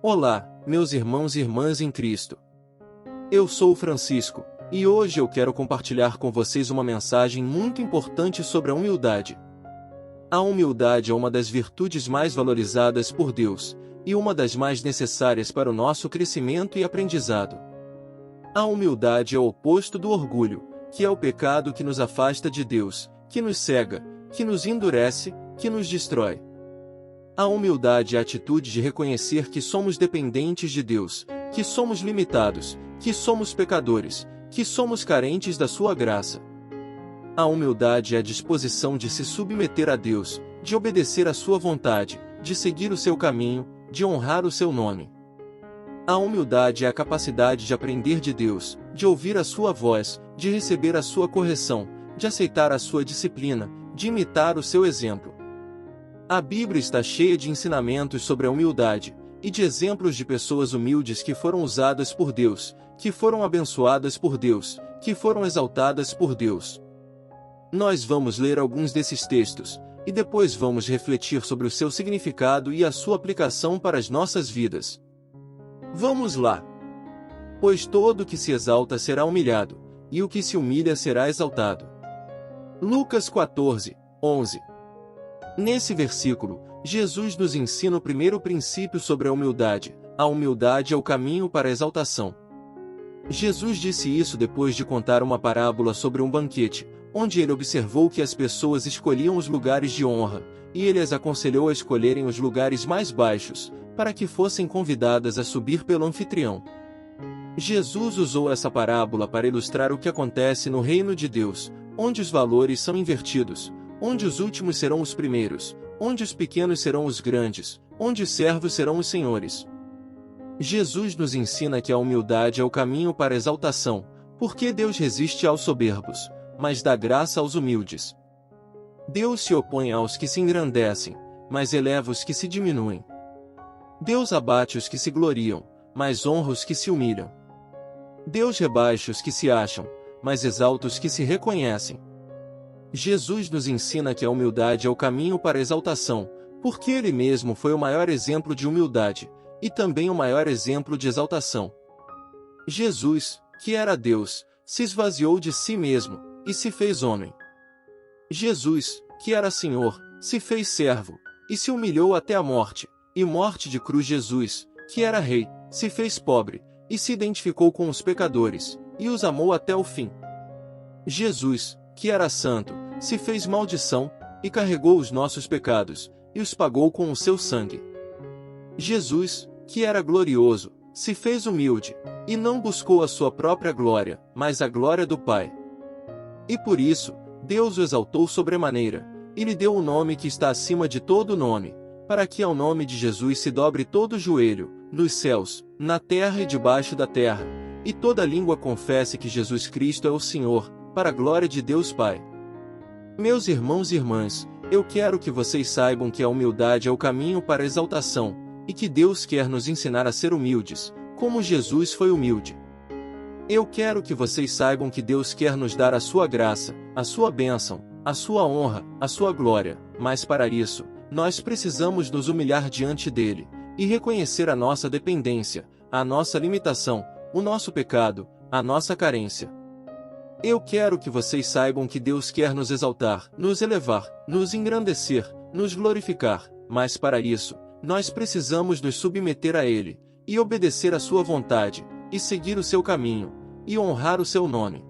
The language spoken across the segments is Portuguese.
Olá, meus irmãos e irmãs em Cristo. Eu sou o Francisco, e hoje eu quero compartilhar com vocês uma mensagem muito importante sobre a humildade. A humildade é uma das virtudes mais valorizadas por Deus, e uma das mais necessárias para o nosso crescimento e aprendizado. A humildade é o oposto do orgulho, que é o pecado que nos afasta de Deus, que nos cega, que nos endurece, que nos destrói. A humildade é a atitude de reconhecer que somos dependentes de Deus, que somos limitados, que somos pecadores, que somos carentes da sua graça. A humildade é a disposição de se submeter a Deus, de obedecer à sua vontade, de seguir o seu caminho, de honrar o seu nome. A humildade é a capacidade de aprender de Deus, de ouvir a sua voz, de receber a sua correção, de aceitar a sua disciplina, de imitar o seu exemplo. A Bíblia está cheia de ensinamentos sobre a humildade, e de exemplos de pessoas humildes que foram usadas por Deus, que foram abençoadas por Deus, que foram exaltadas por Deus. Nós vamos ler alguns desses textos, e depois vamos refletir sobre o seu significado e a sua aplicação para as nossas vidas. Vamos lá! Pois todo o que se exalta será humilhado, e o que se humilha será exaltado. Lucas 14, 11. Nesse versículo, Jesus nos ensina o primeiro princípio sobre a humildade. A humildade é o caminho para a exaltação. Jesus disse isso depois de contar uma parábola sobre um banquete, onde ele observou que as pessoas escolhiam os lugares de honra, e ele as aconselhou a escolherem os lugares mais baixos, para que fossem convidadas a subir pelo anfitrião. Jesus usou essa parábola para ilustrar o que acontece no reino de Deus, onde os valores são invertidos, onde os últimos serão os primeiros, onde os pequenos serão os grandes, onde os servos serão os senhores. Jesus nos ensina que a humildade é o caminho para a exaltação, porque Deus resiste aos soberbos, mas dá graça aos humildes. Deus se opõe aos que se engrandecem, mas eleva os que se diminuem. Deus abate os que se gloriam, mas honra os que se humilham. Deus rebaixa os que se acham, mas exalta os que se reconhecem. Jesus nos ensina que a humildade é o caminho para a exaltação, porque ele mesmo foi o maior exemplo de humildade, e também o maior exemplo de exaltação. Jesus, que era Deus, se esvaziou de si mesmo, e se fez homem. Jesus, que era Senhor, se fez servo, e se humilhou até a morte, e morte de cruz. Jesus, que era Rei, se fez pobre, e se identificou com os pecadores, e os amou até o fim. Jesus, que era santo, se fez maldição, e carregou os nossos pecados, e os pagou com o seu sangue. Jesus, que era glorioso, se fez humilde, e não buscou a sua própria glória, mas a glória do Pai. E por isso, Deus o exaltou sobremaneira, e lhe deu o nome que está acima de todo nome, para que ao nome de Jesus se dobre todo o joelho, nos céus, na terra e debaixo da terra, e toda língua confesse que Jesus Cristo é o Senhor, para a glória de Deus Pai. Meus irmãos e irmãs, eu quero que vocês saibam que a humildade é o caminho para a exaltação, e que Deus quer nos ensinar a ser humildes, como Jesus foi humilde. Eu quero que vocês saibam que Deus quer nos dar a sua graça, a sua bênção, a sua honra, a sua glória, mas para isso, nós precisamos nos humilhar diante dele, e reconhecer a nossa dependência, a nossa limitação, o nosso pecado, a nossa carência. Eu quero que vocês saibam que Deus quer nos exaltar, nos elevar, nos engrandecer, nos glorificar, mas para isso, nós precisamos nos submeter a Ele, e obedecer à sua vontade, e seguir o seu caminho, e honrar o seu nome.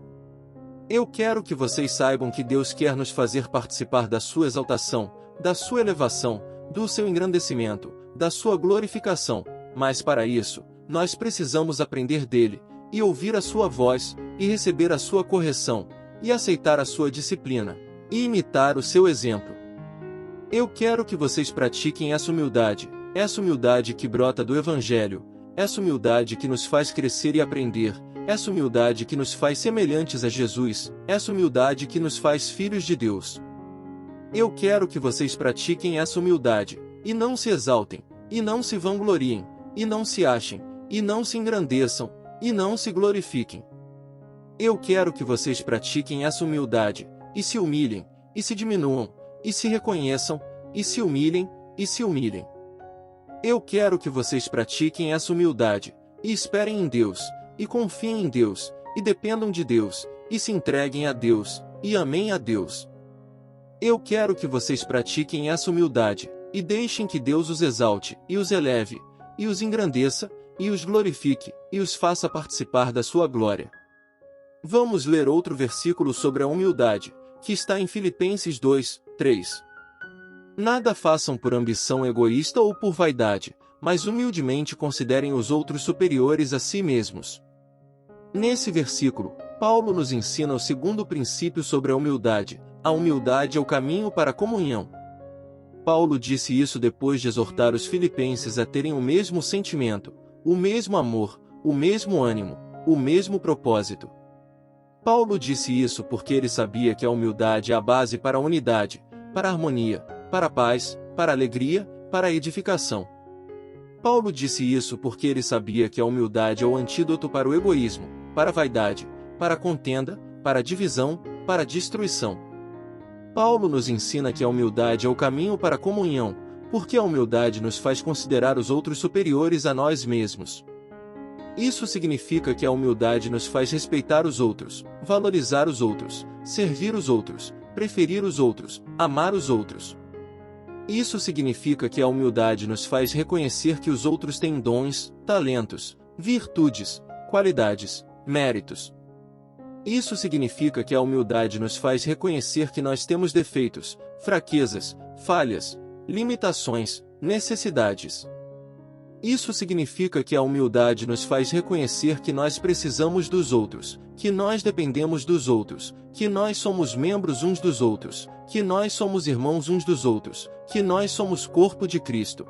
Eu quero que vocês saibam que Deus quer nos fazer participar da sua exaltação, da sua elevação, do seu engrandecimento, da sua glorificação, mas para isso, nós precisamos aprender dele, e ouvir a sua voz, e receber a sua correção, e aceitar a sua disciplina, e imitar o seu exemplo. Eu quero que vocês pratiquem essa humildade que brota do Evangelho, essa humildade que nos faz crescer e aprender, essa humildade que nos faz semelhantes a Jesus, essa humildade que nos faz filhos de Deus. Eu quero que vocês pratiquem essa humildade, e não se exaltem, e não se vangloriem, e não se achem, e não se engrandeçam, e não se glorifiquem. Eu quero que vocês pratiquem essa humildade, e se humilhem, e se diminuam, e se reconheçam, e se humilhem, e se humilhem. Eu quero que vocês pratiquem essa humildade, e esperem em Deus, e confiem em Deus, e dependam de Deus, e se entreguem a Deus, e amem a Deus. Eu quero que vocês pratiquem essa humildade, e deixem que Deus os exalte, e os eleve, e os engrandeça, e os glorifique, e os faça participar da sua glória. Vamos ler outro versículo sobre a humildade, que está em Filipenses 2, 3. Nada façam por ambição egoísta ou por vaidade, mas humildemente considerem os outros superiores a si mesmos. Nesse versículo, Paulo nos ensina o segundo princípio sobre a humildade. A humildade é o caminho para a comunhão. Paulo disse isso depois de exortar os filipenses a terem o mesmo sentimento, o mesmo amor, o mesmo ânimo, o mesmo propósito. Paulo disse isso porque ele sabia que a humildade é a base para a unidade, para a harmonia, para a paz, para a alegria, para a edificação. Paulo disse isso porque ele sabia que a humildade é o antídoto para o egoísmo, para a vaidade, para a contenda, para a divisão, para a destruição. Paulo nos ensina que a humildade é o caminho para a comunhão, porque a humildade nos faz considerar os outros superiores a nós mesmos. Isso significa que a humildade nos faz respeitar os outros, valorizar os outros, servir os outros, preferir os outros, amar os outros. Isso significa que a humildade nos faz reconhecer que os outros têm dons, talentos, virtudes, qualidades, méritos. Isso significa que a humildade nos faz reconhecer que nós temos defeitos, fraquezas, falhas, limitações, necessidades. Isso significa que a humildade nos faz reconhecer que nós precisamos dos outros, que nós dependemos dos outros, que nós somos membros uns dos outros, que nós somos irmãos uns dos outros, que nós somos corpo de Cristo.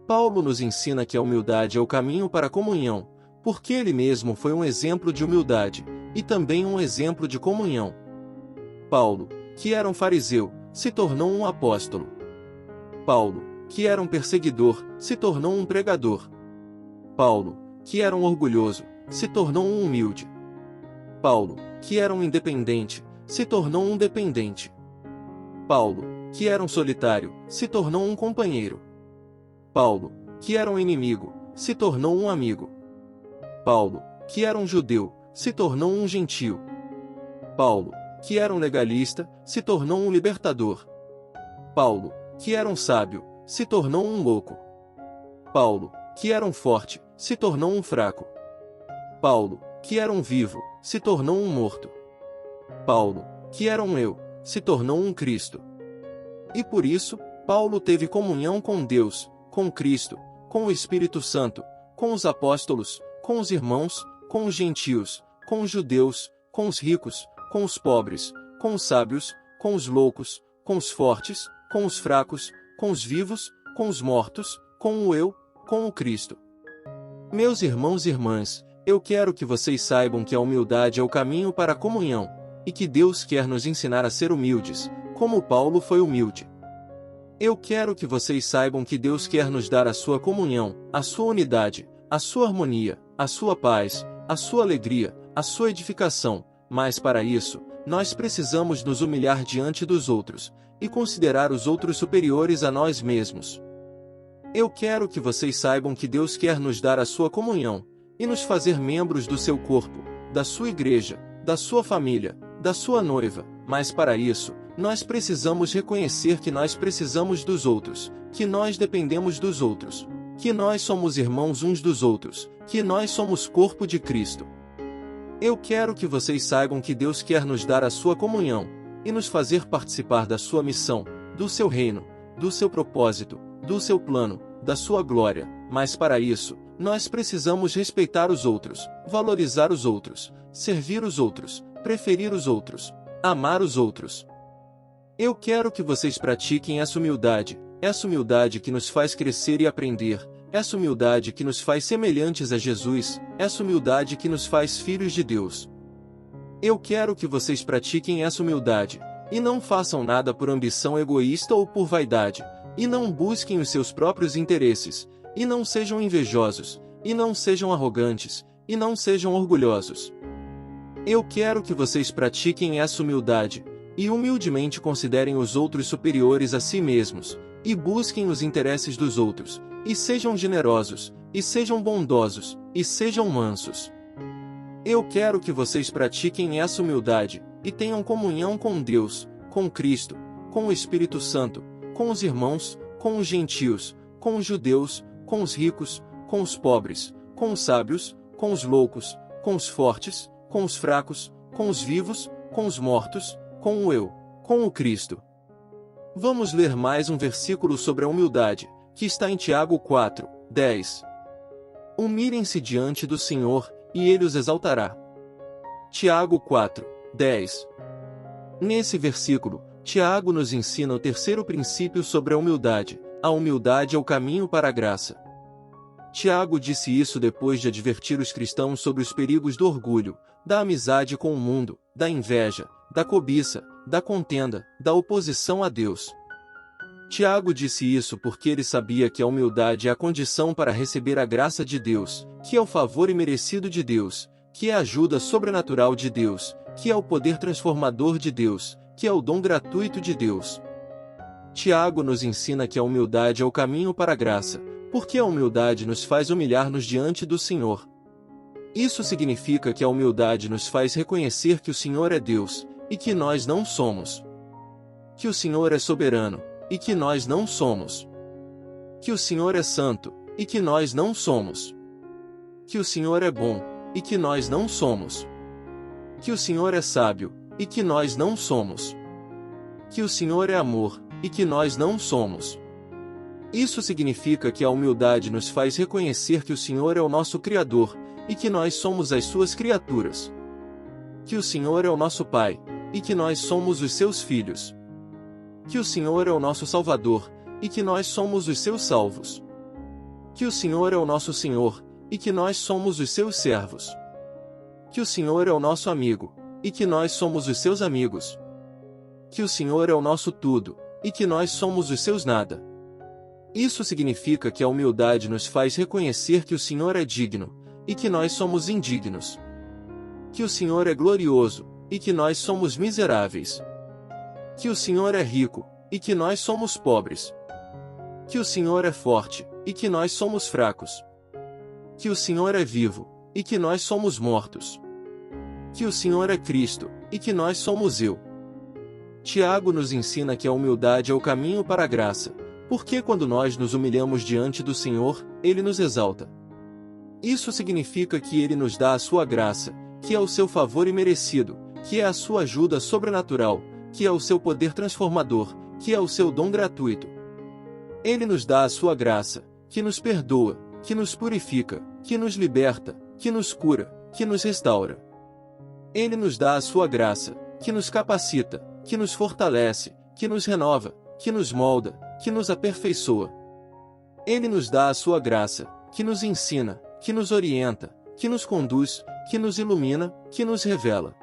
Paulo nos ensina que a humildade é o caminho para a comunhão, porque ele mesmo foi um exemplo de humildade, e também um exemplo de comunhão. Paulo, que era um fariseu, se tornou um apóstolo. Paulo, que era um perseguidor, se tornou um pregador. Paulo, que era um orgulhoso, se tornou um humilde. Paulo, que era um independente, se tornou um dependente. Paulo, que era um solitário, se tornou um companheiro. Paulo, que era um inimigo, se tornou um amigo. Paulo, que era um judeu, se tornou um gentio. Paulo, que era um legalista, se tornou um libertador. Paulo, que era um sábio, se tornou um louco. Paulo, que era um forte, se tornou um fraco. Paulo, que era um vivo, se tornou um morto. Paulo, que era um eu, se tornou um Cristo. E por isso, Paulo teve comunhão com Deus, com Cristo, com o Espírito Santo, com os apóstolos, com os irmãos, com os gentios, com os judeus, com os ricos, com os pobres, com os sábios, com os loucos, com os fortes, com os fracos, com os vivos, com os mortos, com o eu, com o Cristo. Meus irmãos e irmãs, eu quero que vocês saibam que a humildade é o caminho para a comunhão, e que Deus quer nos ensinar a ser humildes, como Paulo foi humilde. Eu quero que vocês saibam que Deus quer nos dar a sua comunhão, a sua unidade, a sua harmonia, a sua paz, a sua alegria, a sua edificação, mas para isso, nós precisamos nos humilhar diante dos outros, e considerar os outros superiores a nós mesmos. Eu quero que vocês saibam que Deus quer nos dar a sua comunhão, e nos fazer membros do seu corpo, da sua igreja, da sua família, da sua noiva, mas para isso, nós precisamos reconhecer que nós precisamos dos outros, que nós dependemos dos outros, que nós somos irmãos uns dos outros, que nós somos corpo de Cristo. Eu quero que vocês saibam que Deus quer nos dar a sua comunhão, e nos fazer participar da sua missão, do seu reino, do seu propósito, do seu plano, da sua glória, mas para isso, nós precisamos respeitar os outros, valorizar os outros, servir os outros, preferir os outros, amar os outros. Eu quero que vocês pratiquem essa humildade que nos faz crescer e aprender, essa humildade que nos faz semelhantes a Jesus, essa humildade que nos faz filhos de Deus. Eu quero que vocês pratiquem essa humildade, e não façam nada por ambição egoísta ou por vaidade, e não busquem os seus próprios interesses, e não sejam invejosos, e não sejam arrogantes, e não sejam orgulhosos. Eu quero que vocês pratiquem essa humildade, e humildemente considerem os outros superiores a si mesmos, e busquem os interesses dos outros, E sejam generosos, e sejam bondosos, e sejam mansos. Eu quero que vocês pratiquem essa humildade, e tenham comunhão com Deus, com Cristo, com o Espírito Santo, com os irmãos, com os gentios, com os judeus, com os ricos, com os pobres, com os sábios, com os loucos, com os fortes, com os fracos, com os vivos, com os mortos, com o eu, com o Cristo. Vamos ler mais um versículo sobre a humildade, que está em Tiago 4, 10. Humilhem-se diante do Senhor, e Ele os exaltará. Tiago 4, 10. Nesse versículo, Tiago nos ensina o terceiro princípio sobre a humildade. A humildade é o caminho para a graça. Tiago disse isso depois de advertir os cristãos sobre os perigos do orgulho, da amizade com o mundo, da inveja, da cobiça, da contenda, da oposição a Deus. Tiago disse isso porque ele sabia que a humildade é a condição para receber a graça de Deus, que é o favor imerecido de Deus, que é a ajuda sobrenatural de Deus, que é o poder transformador de Deus, que é o dom gratuito de Deus. Tiago nos ensina que a humildade é o caminho para a graça, porque a humildade nos faz humilhar-nos diante do Senhor. Isso significa que a humildade nos faz reconhecer que o Senhor é Deus, e que nós não somos. Que o Senhor é soberano, e que nós não somos. Que o Senhor é santo, e que nós não somos. Que o Senhor é bom, e que nós não somos. Que o Senhor é sábio, e que nós não somos. Que o Senhor é amor, e que nós não somos. Isso significa que a humildade nos faz reconhecer que o Senhor é o nosso Criador, e que nós somos as suas criaturas. Que o Senhor é o nosso Pai, e que nós somos os seus filhos. Que o Senhor é o nosso Salvador, e que nós somos os seus salvos. Que o Senhor é o nosso Senhor, e que nós somos os seus servos. Que o Senhor é o nosso amigo, e que nós somos os seus amigos. Que o Senhor é o nosso tudo, e que nós somos os seus nada. Isso significa que a humildade nos faz reconhecer que o Senhor é digno, e que nós somos indignos. Que o Senhor é glorioso, e que nós somos miseráveis. Que o Senhor é rico, e que nós somos pobres. Que o Senhor é forte, e que nós somos fracos. Que o Senhor é vivo, e que nós somos mortos. Que o Senhor é Cristo, e que nós somos eu. Tiago nos ensina que a humildade é o caminho para a graça, porque quando nós nos humilhamos diante do Senhor, Ele nos exalta. Isso significa que Ele nos dá a sua graça, que é o seu favor imerecido, que é a sua ajuda sobrenatural, que é o seu poder transformador, que é o seu dom gratuito. Ele nos dá a sua graça, que nos perdoa, que nos purifica, que nos liberta, que nos cura, que nos restaura. Ele nos dá a sua graça, que nos capacita, que nos fortalece, que nos renova, que nos molda, que nos aperfeiçoa. Ele nos dá a sua graça, que nos ensina, que nos orienta, que nos conduz, que nos ilumina, que nos revela.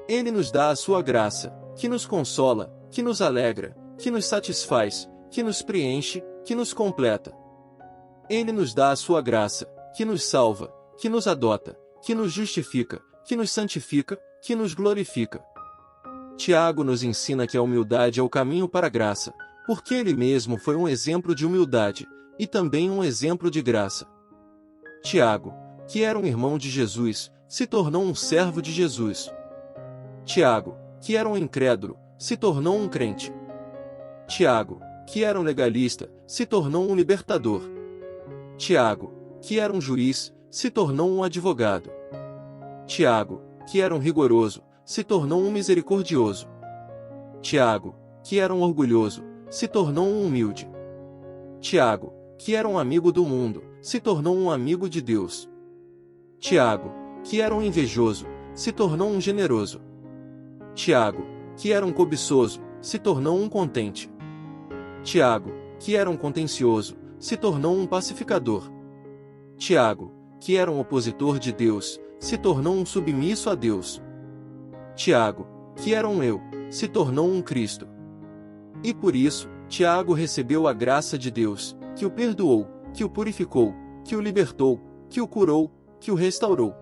Ele nos dá a sua graça, que nos consola, que nos alegra, que nos satisfaz, que nos preenche, que nos completa. Ele nos dá a sua graça, que nos salva, que nos adota, que nos justifica, que nos santifica, que nos glorifica. Tiago nos ensina que a humildade é o caminho para a graça, porque ele mesmo foi um exemplo de humildade, e também um exemplo de graça. Tiago, que era um irmão de Jesus, se tornou um servo de Jesus. Tiago, que era um incrédulo, se tornou um crente. Tiago, que era um legalista, se tornou um libertador. Tiago, que era um juiz, se tornou um advogado. Tiago, que era um rigoroso, se tornou um misericordioso. Tiago, que era um orgulhoso, se tornou um humilde. Tiago, que era um amigo do mundo, se tornou um amigo de Deus. Tiago, que era um invejoso, se tornou um generoso. Tiago, que era um cobiçoso, se tornou um contente. Tiago, que era um contencioso, se tornou um pacificador. Tiago, que era um opositor de Deus, se tornou um submisso a Deus. Tiago, que era um eu, se tornou um Cristo. E por isso, Tiago recebeu a graça de Deus, que o perdoou, que o purificou, que o libertou, que o curou, que o restaurou.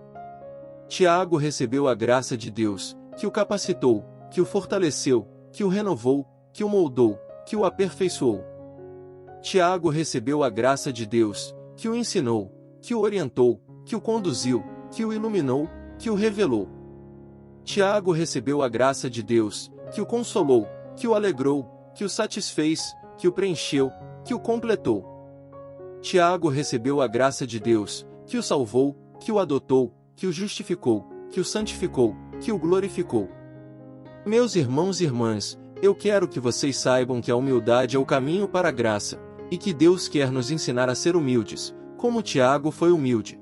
Tiago recebeu a graça de Deus, que o capacitou, que o fortaleceu, que o renovou, que o moldou, que o aperfeiçoou. Tiago recebeu a graça de Deus, que o ensinou, que o orientou, que o conduziu, que o iluminou, que o revelou. Tiago recebeu a graça de Deus, que o consolou, que o alegrou, que o satisfez, que o preencheu, que o completou. Tiago recebeu a graça de Deus, que o salvou, que o adotou, que o justificou, que o santificou, que o glorificou. Meus irmãos e irmãs, eu quero que vocês saibam que a humildade é o caminho para a graça, e que Deus quer nos ensinar a ser humildes, como Tiago foi humilde.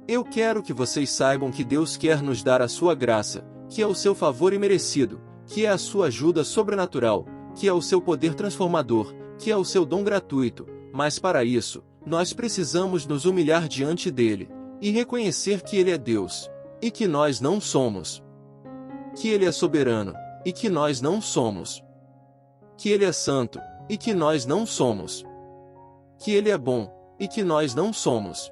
Eu quero que vocês saibam que Deus quer nos dar a sua graça, que é o seu favor imerecido, que é a sua ajuda sobrenatural, que é o seu poder transformador, que é o seu dom gratuito, mas para isso, nós precisamos nos humilhar diante dele, e reconhecer que ele é Deus, e que nós não somos. Que ele é soberano, e que nós não somos. Que ele é santo, e que nós não somos. Que ele é bom, e que nós não somos.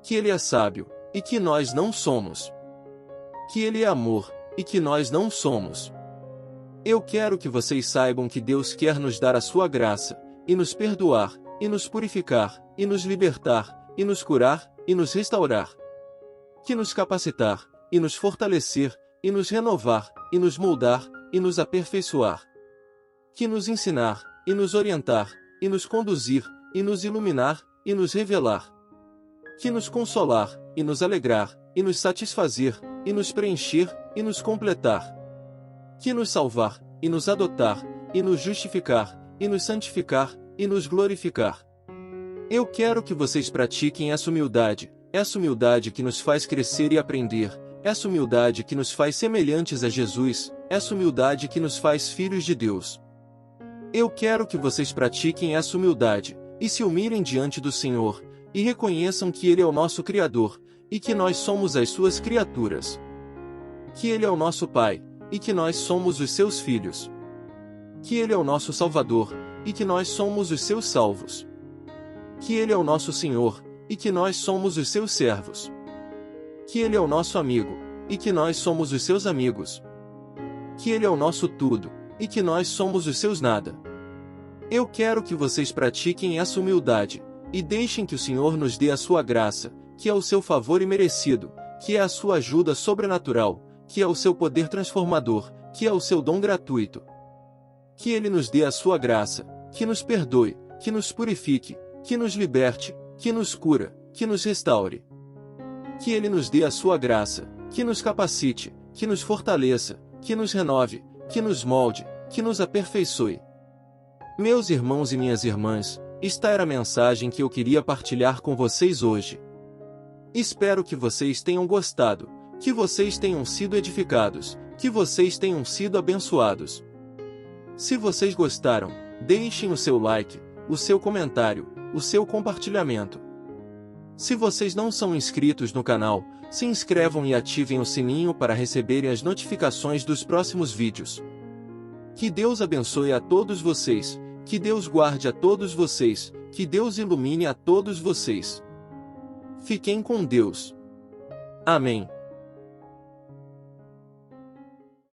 Que ele é sábio, e que nós não somos. Que ele é amor, e que nós não somos. Eu quero que vocês saibam que Deus quer nos dar a sua graça, e nos perdoar, e nos purificar, e nos libertar, e nos curar, e nos restaurar. Que nos capacitar, e nos fortalecer, e nos renovar, e nos moldar, e nos aperfeiçoar. Que nos ensinar, e nos orientar, e nos conduzir, e nos iluminar, e nos revelar. Que nos consolar, e nos alegrar, e nos satisfazer, e nos preencher, e nos completar. Que nos salvar, e nos adotar, e nos justificar, e nos santificar, e nos glorificar. Eu quero que vocês pratiquem essa humildade que nos faz crescer e aprender, essa humildade que nos faz semelhantes a Jesus, essa humildade que nos faz filhos de Deus. Eu quero que vocês pratiquem essa humildade, e se humilhem diante do Senhor, e reconheçam que Ele é o nosso Criador, e que nós somos as suas criaturas. Que Ele é o nosso Pai, e que nós somos os seus filhos. Que Ele é o nosso Salvador, e que nós somos os seus salvos. Que Ele é o nosso Senhor, e que nós somos os seus servos. Que Ele é o nosso amigo, e que nós somos os seus amigos. Que Ele é o nosso tudo, e que nós somos os seus nada. Eu quero que vocês pratiquem essa humildade, e deixem que o Senhor nos dê a sua graça, que é o seu favor imerecido, que é a sua ajuda sobrenatural, que é o seu poder transformador, que é o seu dom gratuito. Que Ele nos dê a sua graça, que nos perdoe, que nos purifique, que nos liberte, que nos cura, que nos restaure. Que Ele nos dê a sua graça, que nos capacite, que nos fortaleça, que nos renove, que nos molde, que nos aperfeiçoe. Meus irmãos e minhas irmãs, esta era a mensagem que eu queria partilhar com vocês hoje. Espero que vocês tenham gostado, que vocês tenham sido edificados, que vocês tenham sido abençoados. Se vocês gostaram, deixem o seu like, o seu comentário, o seu compartilhamento. Se vocês não são inscritos no canal, se inscrevam e ativem o sininho para receberem as notificações dos próximos vídeos. Que Deus abençoe a todos vocês, que Deus guarde a todos vocês, que Deus ilumine a todos vocês. Fiquem com Deus. Amém.